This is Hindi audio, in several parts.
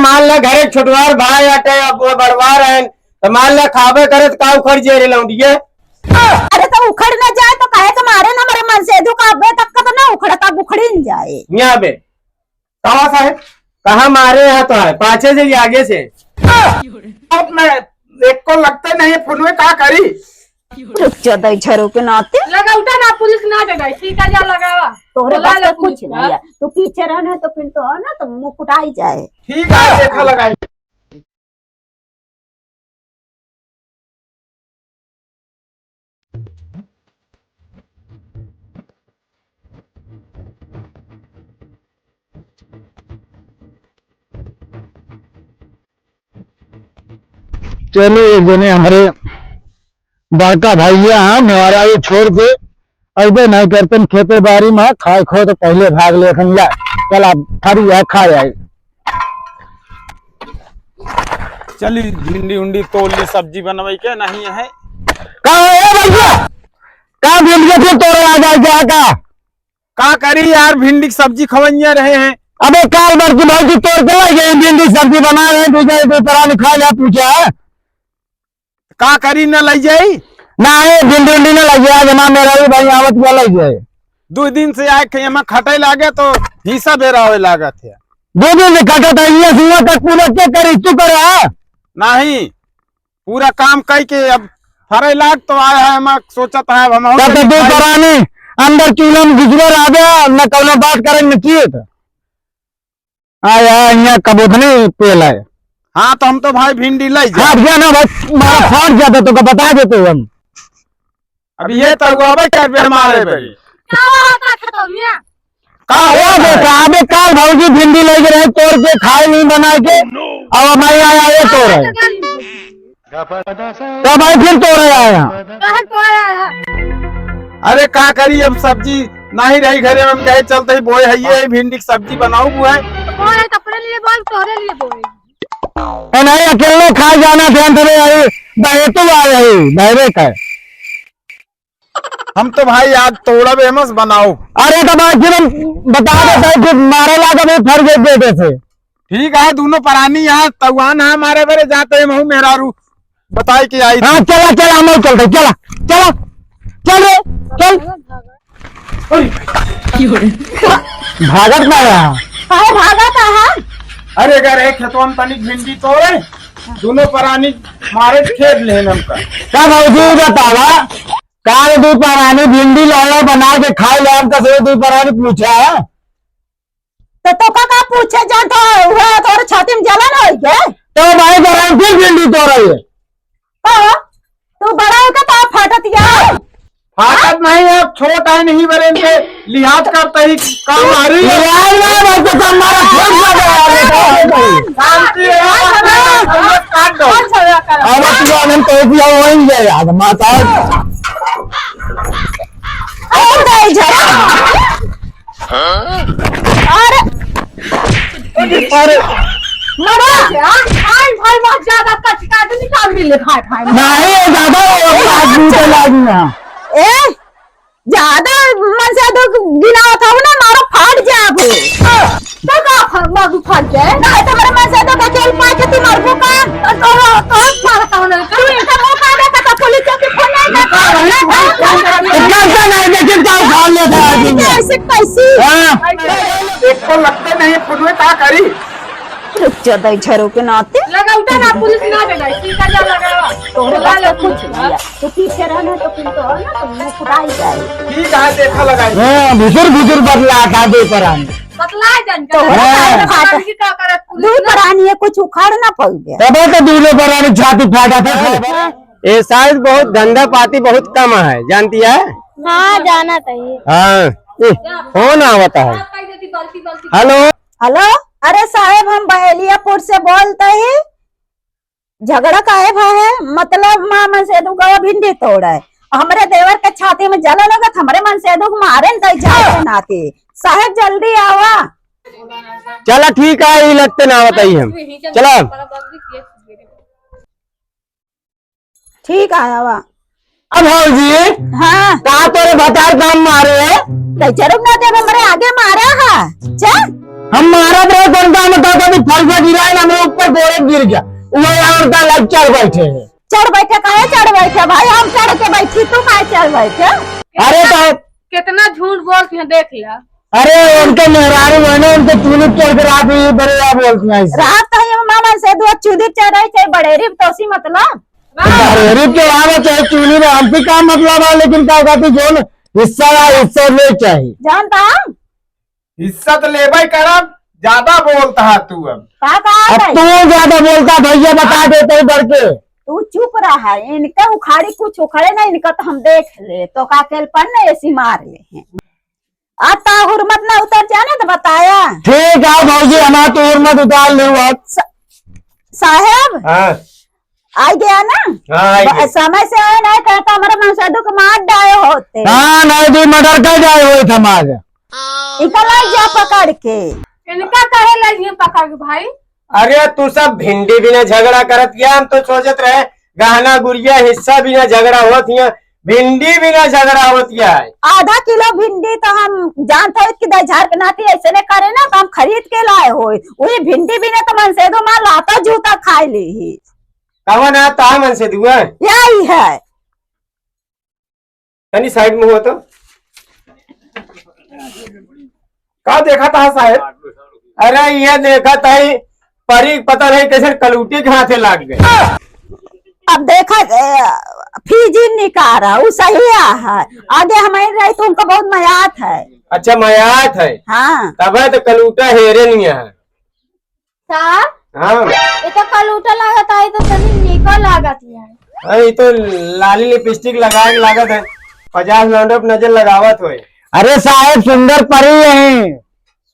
मान ला घरे छोटवार भाई आटे बड़वार है तो मान ला खाबे करे तो का उखड़ जे रे लौंडिए। अरे तो उखड़ ना जाए तो काहे के मारे ना मरे मन से दुख आबे तक का तो ना उखड़ता बुखड़ी न जाए। यहाँ बे कहाँ साहब कहाँ मारे यहाँ तो है पाछे से आगे से। अब मैं एक को लगता नहीं है फोन में क्या करी। रुक जा दई झरो के नाते लगा उठा ना पुलिस ना जगह ठीक है जा लगावा तोरे पास तो कुछ नहीं है तू पीछे रहना तो फिर तो है ना तो मुंह फुटाई जाए। ठीक है देखा लगाई। चलो एक जने हमारे बड़का भैया हैं मेरा ये छोड़ के अबे नहीं करते खेते बाड़ी में खाए खो तो पहले भाग ले ला चल आप थारी है खा जाए। चली भिंडी उंडी तोड़ ली सब्जी बनवाई के नहीं है कहाँ है भैया कहाँ भिंडी फिर तोड़ आ जाए का करी यार भिंडी की सब्जी खवैया रहे हैं। अबे काल भर की भाई तोड़ के लाई गई भिंडी सब्जी बना रहे तुझे तरह खा जा पूछा है का करी न लग जाई ना भिंडी उंडी न लग जाए जमा मेरा भी भाई आवत क्या लग जाए 2 दिन से आए खे में खटे लागे तो हिस्सा बेरा हो लागत है 2 दिन से खटा था ये सुबह तक पूरा क्या करी तू करे नहीं पूरा काम कई के अब फरे लाग तो आया है मैं सोचत है हम तू करानी अंदर चूल्हा में गुजर आ गया न कौन बात करें न किए तो आया यहाँ कबूतनी पेल है। हाँ तो हम तो भाई भिंडी लाई जा फाट गया ना बस मारा फाट जाता तो बता देते हम अब ये तो अब कर बे हमारे भाई का हो बेटा अबे काल भाजी भिंडी लेके रहे तोड़ के खाए नहीं बना के अब हमारे आया ये तोड़ है तो भाई फिर तोड़ आया। अरे का करी अब सब्जी नहीं रही घरे में कहे चलते ही बोए है ये भिंडी की सब्जी बनाऊ हुआ है अपने लिए बोल तोरे लिए बोल नहीं अकेले खा जाना ध्यान धरे आई तो आ रही बहरे का हम तो भाई आज तोड़ा बेमस बनाओ। अरे तो बात फिर बता देता है कि मारे लागा भी फर गए बेटे से ठीक है दोनों परानी यहाँ तवान है हमारे बेरे जाते हैं महू मेहरारू बताई कि आई। हाँ चला चला हम चलते चला चला चल रे चल भागत ना यहाँ भागा था हम अरे अगर एक खेतवन तनिक भिंडी तोड़े दोनों परानी मारे खेत ले हमका क्या भाई बतावा काल दू परानी भिंडी लाला बना के खाए ले हम कसरे दू परानी पूछा है तो का पूछे जा तो हुआ तोरे छाती में जलन हो गए तो भाई परानी फिर भिंडी तोड़ रही है तू बड़ा हो का फाटत यार फाटत नहीं है छोटा है नहीं बरे इनके लिहाज करता ही काम आ रही है काट दो अब माता अरे भाई बहुत ज्यादा कचका निकाल मिले खाए नहीं दादा ए ज्यादा मन से तो गिना था ना मारो फाट जाबो तो का बाबू फाट जाए ना तो मेरे मन से तो केल पाके ती मारबो का तो मारता हूं ना तू इनका मुंह काटे का तो पुलिस के फोन नहीं करता कैसा नहीं लेकिन क्या खा लेता है ऐसे कैसी एक को लगते नहीं फोन में क्या करी रुक जा दई झरो के नाते लगा उठा ना पुलिस ना जगह ठीक है जा लगावा तोरे पास तो कुछ नहीं है तू पीछे रहना तो फिर तो है ना तो मुंह फुटाई जाए। ठीक है देखा लगाई भुसुर बदला था दे परानी बतला जन तो का करे दूर परानी है कुछ उखाड़ ना पड़ गया तब तो दूल्हे परानी छाती फाटा था ये शायद बहुत धंधा पाती बहुत कम है जानती है। हां जाना चाहिए हाँ कौन आवता है हेलो हेलो अरे साहेब हम बहेलियापुर से बोलते हैं झगड़ा काहे है मतलब मां से दुगवा भिंडी तोड़ा है हमारे देवर के छाती में जलन लगा हमारे मन से दुग मारे न जाए नाते साहेब जल्दी आवा। चला ठीक है लगते ना बताइए हम चला ठीक है आवा। अब जी हाँ कहा तोरे भतार काम मारे चरुक ना दे हमारे आगे मारा है हम मारा रहे कौन काम होता कभी फल से गिरा ना मेरे ऊपर गोरे गिर गया वही औरत लग चढ़ बैठे हैं। चढ़ बैठे काहे चढ़ बैठे भाई, हम चढ़ के बैठी तू काहे चढ़ बैठे? अरे तो कितना झूठ बोलती है देख लिया। अरे उनके मेहरारू है ना उनके चूली चढ़ के रात ही बड़े बोलती हैं ऐसे। रात तो हम मामा से दो चूदी चढ़ाई थे बड़ेरी तोसी मतलब गरीब के आवे चाहे चूली में हम भी का मतलब है लेकिन क्या कहती जो हिस्सा ले चाहिए जानता हम हिस्सा तो लेबा ही करब, ज्यादा बोलता है तू अब। का कहा अब तू ज्यादा बोलता भैया बता देते ही बढ़ के। तू चुप रहा है, इनका उखाड़ी कुछ उखड़े ना, इनका तो हम देख ले तो का केलपन ने ऐसी मार ले हैं। आता हुरमत ना उतर जाने तो बताया। ठीक है भौजी हमारा तो हुरमत उतार ले साहब हाँ आ गया ना? हाँ आई गई। समय से आए नहीं कहता हमारे मनसादू को मार डाए होते। हाँ नहीं दी मर्डर कर जाए हुए थे हमारे निकल जा पकड़ के। इनका कहे लगी पकड़ के भाई। अरे तू सब भिंडी बिना झगड़ा करत गया, हम तो सोचत रहे गहना गुड़िया हिस्सा बिना झगड़ा होत हिया, भिंडी बिना झगड़ा होत है। आधा किलो भिंडी तो हम जानते हैं कि झार के नाती ऐसे ने करे ना तो हम खरीद के लाए हो, वही भिंडी बिना तो मन से दो मार लाता जूता खाई ली। कवन है ता मन से दुआ यही है। तनी साइड में हो तो का देखा था साहब? अरे ये देखा था परी पता नहीं कैसे कलूटी के हाथे लाग गए। अब देखा फीजी निकारा वो सही है, आगे हमारे रही तो उनको बहुत मयात है। अच्छा मयात है, हाँ तब है तो कलूटा हेरे नहीं है। साहब हाँ ये तो कल उठा लागत है तो तनी निकल लागत है। ये तो लाली लिपस्टिक लगाए लागत है, 50 लौंडे पे नजर लगावत हो। अरे साहेब सुंदर परी है।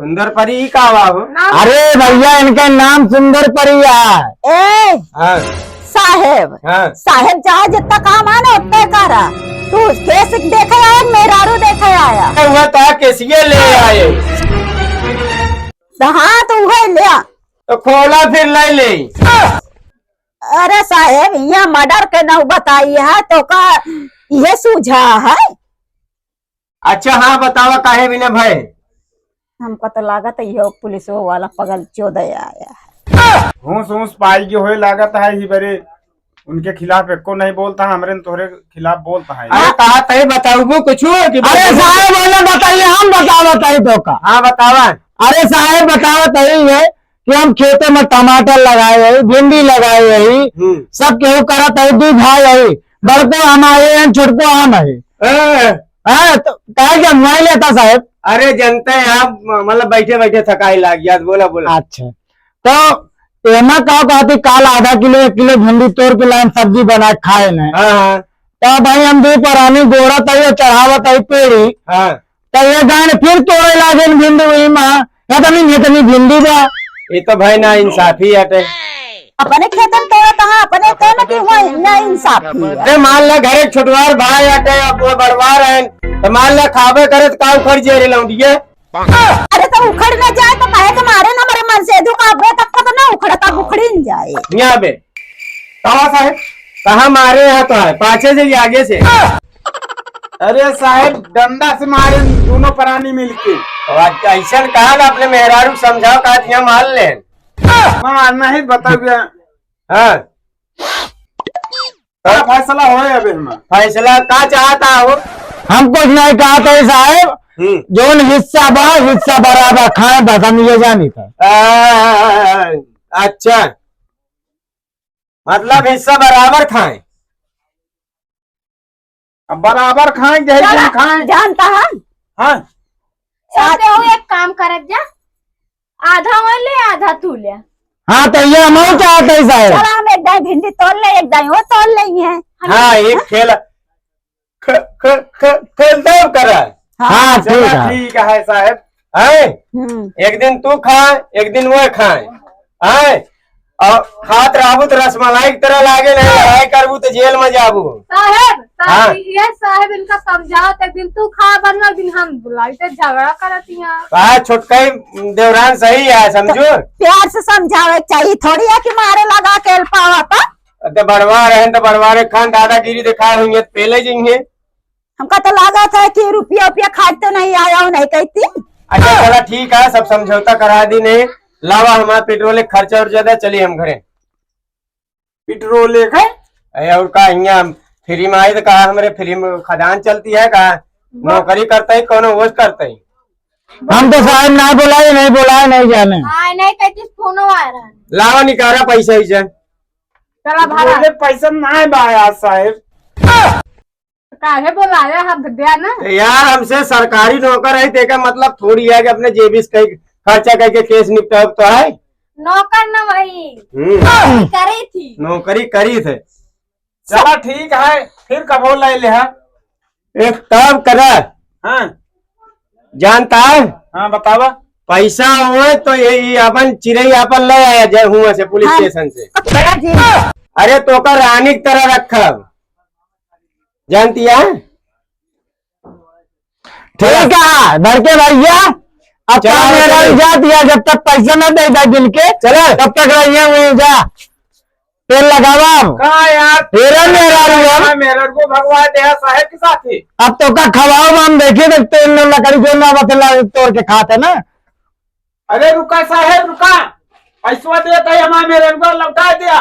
सुंदर परी ही का हुआ हो? अरे भैया इनका नाम सुंदर परी है। ए हाँ साहेब हाँ साहेब जहाँ जितना काम आना उतना करा। तू केस देखे आया मेहरारू देखे आया? हुआ तो कैसिए ले आए हाँ तो वही लिया तो खोला फिर ले ले। अरे साहेब यहाँ मर्डर के न बताइए है तो का ये सूझा है? अच्छा हाँ बतावा काहे बिना भय? हमको तो लागत है ये पुलिस वाला पगल चौदह आया है। होश पाई की होए लागत है ही बरे उनके खिलाफ एको नहीं बोलता है, हमरे तोहरे खिलाफ बोलता है। अरे कहा तय बताऊ कुछ कि अरे साहेब बोले बताइए हम बतावत है तो का। हाँ बतावा। अरे साहेब बतावत है कि हम खेतों में टमाटर लगाए है भिंडी लगाए है सब केहू करत है, दू भाई है, बड़को हमारे हैं छोटको हम है। तो कहे कि मैं लेता साहेब। अरे जनता है आप मतलब बैठे बैठे थकाई लाग गया, बोला बोला। अच्छा तो एमा का कहती काल आधा किलो 1 किलो भिंडी तोड़ के लाइन सब्जी बना खाए न। हाँ हाँ तो भाई हम दो परानी गोड़ा तय चढ़ावत है पेड़ी हाँ तो ये गाने फिर तोड़े लागे भिंडी वही माँ इतनी भिंडी बा। ये तो भाई ना इंसाफी हटे। अपने खेतन तोड़ा कहा अपने तो न कि वही ना इंसाफी है। अरे मान ला घरे छोटवार भाई हटे अब वो बड़वार है तो मान ला खावे करे तो का उखड़ जे रे लौंडिए। अरे तो उखड़ न जाए तो कहे के मारे ना मेरे मन से दुकाबे तक तो ना उखड़ा तब उखड़ी न जाए। यहाँ पे कहा साहेब कहा मारे यहाँ तो है पाछे से आगे से। अरे साहब डंडा से मारे दोनों प्राणी मिलके। ऐसा कहा ना अपने मेहरारू समझाओ कहा यहाँ मार ले। नहीं बता गया। हाँ क्या फैसला हो अभी हम? फैसला का चाहता हो? हम कुछ नहीं कहा था साहेब, जोन हिस्सा बा हिस्सा बराबर खाए बस हम ये जानी था। अच्छा मतलब हिस्सा बराबर खाएं। अब बराबर खाएंगे खाएं। जानता है हाँ चाहते हो एक काम करत जा, आधा वो ले आधा तू ले। हाँ तो ये हम चाहते हैं साहेब। चलो हम एक दाई भिंडी तोड़ ले एक दाई वो तोड़ लेंगे। हाँ एक खेल खेल दो करा। हाँ ठीक है साहब। है एक दिन तू खाए एक दिन वो खाए है और खात रहबू तो रसमलाई की तरह लागे नहीं लड़ाई करबू तो जेल में जाबू। साहब हाँ। ये साहब इनका समझाओ एक दिन तू खा बनवा दिन हम बुलाई तो झगड़ा करती हैं। कहा छोटका देवरान सही है समझो। प्यार से समझावे चाहिए थोड़ी है कि मारे लगा के पावा था। तो बड़वा रहे तो बड़वारे खान दादागिरी दिखा होंगे तो पहले जाएंगे। हमका तो लगा था कि रुपया खाते नहीं आया नहीं कहती। अच्छा चला ठीक है, सब समझौता करा दी नहीं। लावा हमारा पेट्रोल के खर्चा और ज्यादा, चलिए हम घरे। पेट्रोल एक है और का यहाँ फ्री में आई तो कहा हमारे फ्री में खदान चलती है, कहा नौकरी करता है कौन वो करता है। हम तो साहब ना बुलाए नहीं जाने। हाँ नहीं कहती फोन आ रहा है। लावा निकाला पैसा ही से। चला भाड़ा पेट्रोल के पैसा ना है बा साहब। काहे बोलाया हम दिया ना। तो यार हमसे सरकारी नौकर है, तेका मतलब थोड़ी है कि अपने जेबी से खर्चा करके केस निपटा तो है। नौकर न वही करी थी। नौकरी करी थे। चला ठीक है, फिर कबो ले ले। एक काम करा, हाँ जानता है हाँ बतावा। पैसा हो तो ये अपन चिड़ई अपन ले आया जय हुआ से पुलिस स्टेशन से। अरे तो का रानी की तरह रखा, जानती है। ठीक है बड़के भैया, अब चलो, मेरा चलो। जा दिया, जब तक पैसा न दे दा दिन के चलो। तब तक रहिए वहीं जा। तेल लगावा कहा यार तेरा मेरा रुआ। मेरे को भगवान दे साहब के साथ ही। अब तो का खवाओ हम देखे तो तेल न लकड़ी जो ना बतला तोड़ के खाते ना। अरे रुका साहब रुका, पैसा देता है हमारे मेरे को लौटा दिया।